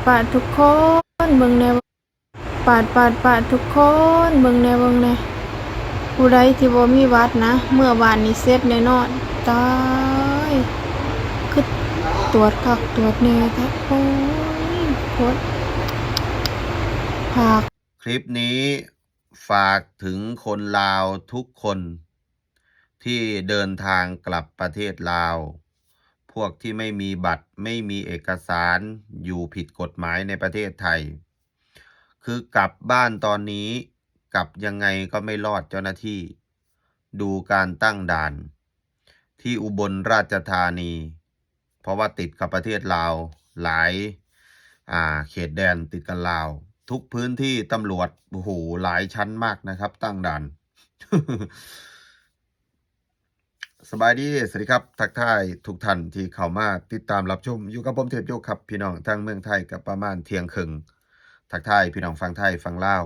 ปาดทุกคนเบิ่งแนวปาดทุกคนเบิ่งแนวผู้ใดที่บ่มีวัดนะเมื่อวานนี้เสร็จแน่นอนตายคือตรวจคักตรวจแน่แท้โอ้ยโคตรภาคคลิปนี้ฝากถึงคนลาวทุกคนที่เดินทางกลับประเทศลาวพวกที่ไม่มีบัตรไม่มีเอกสารอยู่ผิดกฎหมายในประเทศไทยคือกลับบ้านตอนนี้กลับยังไงก็ไม่รอดเจ้าหน้าที่ดูการตั้งด่านที่อุบลราชธานีเพราะว่าติดกับประเทศลาวหลายเขตแดนติดกับลาวทุกพื้นที่ตำรวจโอ้โหหลายชั้นมากนะครับตั้งด่าน สบายดีสวัสดีครับทักทายทุกท่านที่เข้ามาติดตามรับชมอยู่กับผมเทพโยกครับพี่น้องทางเมืองไทยกับประมาณเที่ยงครึ่งทักทายพี่น้องฟังไทยฟังลาว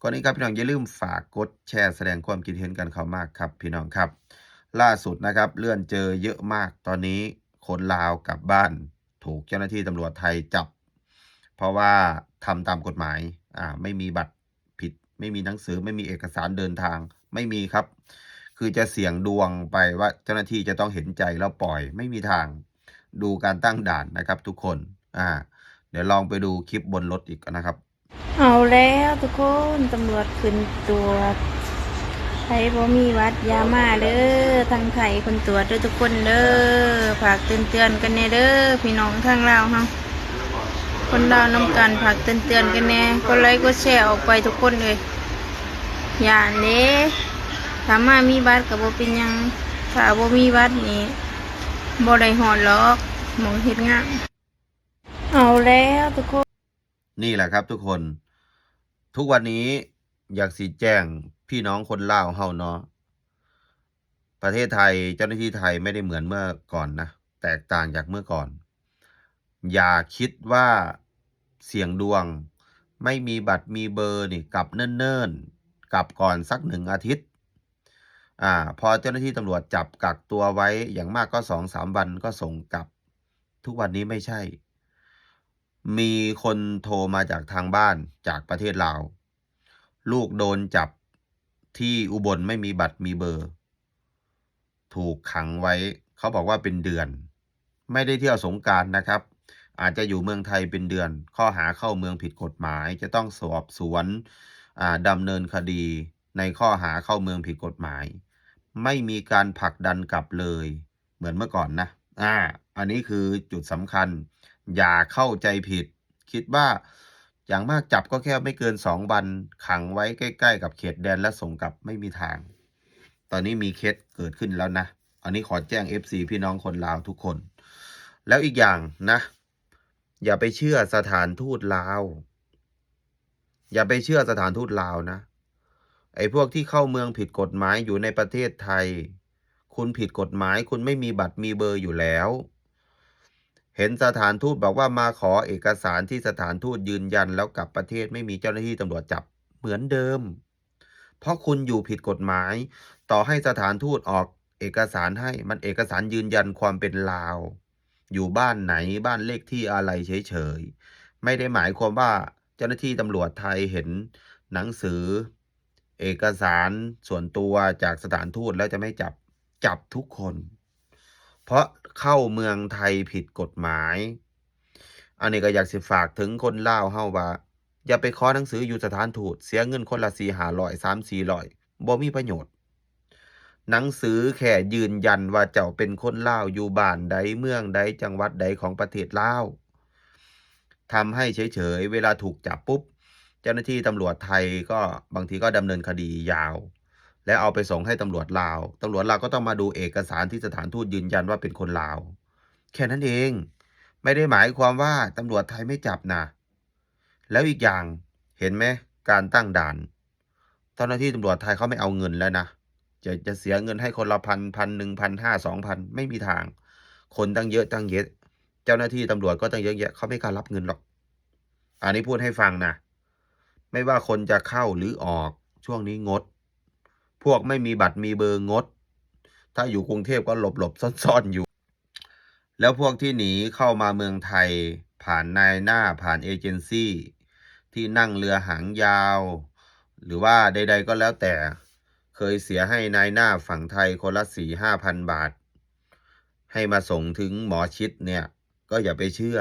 ก่อนนี้ครับพี่น้องอย่าลืมฝากกดแชร์แสดงความคิดเห็นกันเข้ามากครับพี่น้องครับล่าสุดนะครับเลื่อนเจอเยอะมากตอนนี้คนลาวกลับบ้านถูกเจ้าหน้าที่ตำรวจไทยจับเพราะว่าทำตามกฎหมายไม่มีบัตรผิดไม่มีหนังสือไม่มีเอกสารเดินทางไม่มีครับคือจะเสี่ยงดวงไปว่าเจ้าหน้าที่จะต้องเห็นใจแล้วปล่อยไม่มีทางดูการตั้งด่านนะครับทุกคนเดี๋ยวลองไปดูคลิปบนรถอีกนะครับเอาแล้วทุกคนตำรวจขึ้นตรวจไทยบ่มีวัดยามาเด้อทางไทยคนตรวจเด้อทุกคนเด้อฝากเตือนกันแน่เด้อพี่น้องทางลาวเฮาคนลาวนำกันฝากเตือนกันแน่กดไลค์กดแชร์ออกไปทุกคนเลยอย่าเด้ถ้ามามีบัตรก็บ่เป็นหยังถ้าบ่มีบัตรนี่บ่ได้ฮอดหรอกหมองเฮ็ดงานเอาแล้วทุกคนนี่แหละครับทุกคนทุกวันนี้อยากสิแจ้งพี่น้องคนลาวเฮาเนาะประเทศไทยเจ้าหน้าที่ไทยไม่ได้เหมือนเมื่อก่อนนะแตกต่างจากเมื่อก่อนอย่าคิดว่าเสี่ยงดวงไม่มีบัตรมีเบอร์นี่กลับเนิ่นๆกลับก่อนสัก1 อาทิตย์พอเจ้าหน้าที่ตำรวจจับกักตัวไว้อย่างมากก็2-3 วันก็ส่งกลับทุกวันนี้ไม่ใช่มีคนโทรมาจากทางบ้านจากประเทศลาวลูกโดนจับที่อุบลไม่มีบัตรมีเบอร์ถูกขังไว้เขาบอกว่าเป็นเดือนไม่ได้เที่ยวสงกรานต์นะครับอาจจะอยู่เมืองไทยเป็นเดือนข้อหาเข้าเมืองผิดกฎหมายจะต้องสอบสวนดำเนินคดีในข้อหาเข้าเมืองผิดกฎหมายไม่มีการผลักดันกลับเลยเหมือนเมื่อก่อนนะอันนี้คือจุดสำคัญอย่าเข้าใจผิดคิดว่าอย่างมากจับก็แค่ไม่เกิน2 วันขังไว้ใกล้ๆกับเขตแดนและส่งกลับไม่มีทางตอนนี้มีเคสเกิดขึ้นแล้วนะอันนี้ขอแจ้ง FC พี่น้องคนลาวทุกคนแล้วอีกอย่างนะอย่าไปเชื่อสถานทูตลาวอย่าไปเชื่อสถานทูตลาวนะไอ้พวกที่เข้าเมืองผิดกฎหมายอยู่ในประเทศไทยคุณผิดกฎหมายคุณไม่มีบัตรมีเบอร์อยู่แล้วเห็นสถานทูตบอกว่ามาขอเอกสารที่สถานทูตยืนยันแล้วกลับประเทศไม่มีเจ้าหน้าที่ตำรวจจับเหมือนเดิมเพราะคุณอยู่ผิดกฎหมายต่อให้สถานทูตออกเอกสารให้มันเอกสารยืนยันความเป็นลาวอยู่บ้านไหนบ้านเลขที่อะไรเฉยๆไม่ได้หมายความว่าเจ้าหน้าที่ตำรวจไทยเห็นหนังสือเอกสารส่วนตัวจากสถานทูตแล้วจะไม่จับทุกคนเพราะเข้าเมืองไทยผิดกฎหมายอันนี้ก็อยากสิฝากถึงคนลาวเฮาว่าอย่าไปขอหนังสืออยู่สถานทูตเสียเงินคนละ400-500 300-400บ่มีประโยชน์หนังสือแค่ยืนยันว่าเจ้าเป็นคนลาวอยู่บ้านใดเมืองใดจังหวัดใดของประเทศลาวทำให้เฉยๆเวลาถูกจับปุ๊บเจ้าหน้าที่ตำรวจไทยก็บางทีก็ดำเนินคดียาวแล้วเอาไปส่งให้ตำรวจลาวก็ต้องมาดูเอกสารที่สถานทูตยืนยันว่าเป็นคนลาวแค่นั้นเองไม่ได้หมายความว่าตำรวจไทยไม่จับนะแล้วอีกอย่างเห็นไหมการตั้งด่านเจ้าหน้าที่ตำรวจไทยเขาไม่เอาเงินแล้วนะจะเสียเงินให้คนละ1,000 1,500 2,000ไม่มีทางคนตั้งเยอะเจ้าหน้าที่ตำรวจก็ตั้งเยอะแยะเขาไม่กล้ารับเงินหรอกอันนี้พูดให้ฟังนะไม่ว่าคนจะเข้าหรือออกช่วงนี้งดพวกไม่มีบัตรมีเบอร์งดถ้าอยู่กรุงเทพก็หลบซ่อนๆอยู่แล้วพวกที่หนีเข้ามาเมืองไทย ผ่านนายหน้าผ่านเอเจนซี่ที่นั่งเรือหางยาว หรือว่าใดๆก็แล้วแต่เคยเสียให้นายหน้าฝั่งไทยคนละ4-5,000 บาทให้มาส่งถึงหมอชิดเนี่ยก็อย่าไปเชื่อ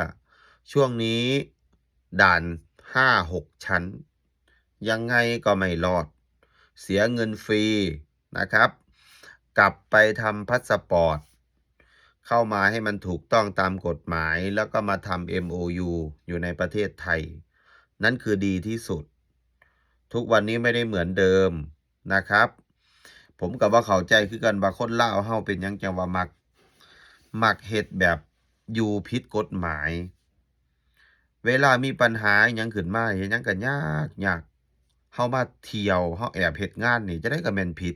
ช่วงนี้ด่าน5-6 ชั้นยังไงก็ไม่รอดเสียเงินฟรีนะครับกลับไปทำพาสปอร์ตเข้ามาให้มันถูกต้องตามกฎหมายแล้วก็มาทำ MOU อยู่ในประเทศไทยนั่นคือดีที่สุดทุกวันนี้ไม่ได้เหมือนเดิมนะครับผมกับว่าเข้าใจคือกันว่าคนลาวเฮาเป็นหยังจังว่ามักเฮ็ดแบบอยู่ผิดกฎหมายเวลามีปัญหาหยังขึ้นมาเฮ็ดหยังก็ยากเฮามาเที่ยวเฮาแอบเฮ็ดงานนี่จะได้ก็แม่นผิด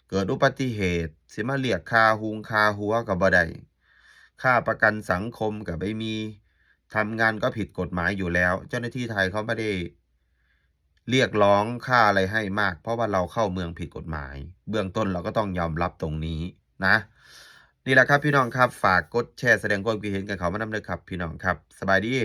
เกิดอุบัติเหตุสิมาเรียกค่าหุงค่าหัวก็บ่ได้ค่าประกันสังคมก็ไม่มีทำงานก็ผิดกฎหมายอยู่แล้วเจ้าหน้าที่ไทยเขาไม่ได้เรียกร้องค่าอะไรให้มากเพราะว่าเราเข้าเมืองผิดกฎหมายเบื้องต้นเราก็ต้องยอมรับตรงนี้นะนี่แหละครับพี่น้องครับฝากกดแชร์แสดงความคิดเห็นกันเขามานำเลยครับพี่น้องครับสบายดี